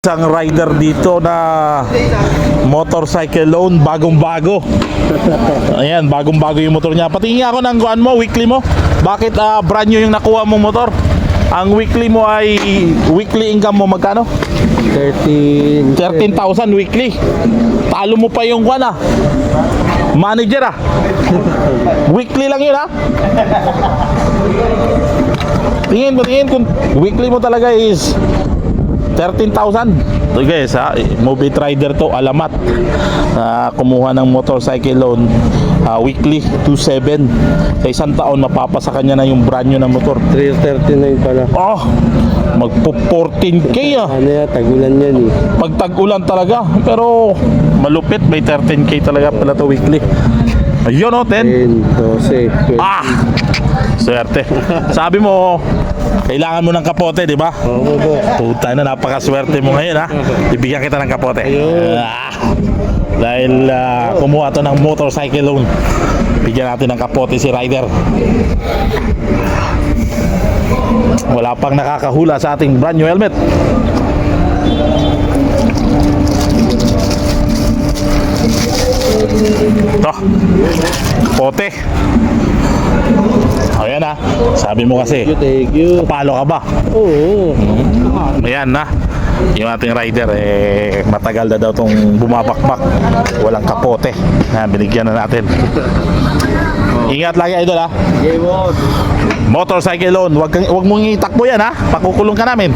isang rider dito na motorcycle loan, bagong-bago. Ayan, bagong-bago yung motor niya. Patingin ako ng kuan mo, weekly mo. Bakit brand new yung nakuha mong motor? Ang weekly mo ay, weekly income mo magkano? 13,000 weekly. Talo mo pa yung kuan manager weekly lang yun tingin kung weekly mo talaga is 13,000. So guys Mobit Rider to, alamat kumuha ng motorcycle loan, weekly 2,700. Sa isang taon mapapasa kanya na yung brand new na motor. 339 pala. Magpo 14k Ano yan, tagulan yan pag tag-ulan talaga, pero malupit, may 13k talaga pala to weekly. Ayun 10, 12, 20. swerte. Sabi mo kailangan mo ng kapote, di ba? Oo po. Puta na, napakaswerte mo ngayon Ibigyan kita ng kapote. Dahil kumuha to ng motorcycle loan. Bigyan natin ng kapote si rider. Wala pang nakakahula sa ating brand new helmet. Ito, pote. Ayan sabi mo kasi Thank you. palo ka ba? Oo. Ayan yung ating rider matagal na daw tong bumabakbak, walang kapote binigyan na natin. Ingat lagi idol motorcycle loan, wag mong itakbo yan pakukulong ka namin.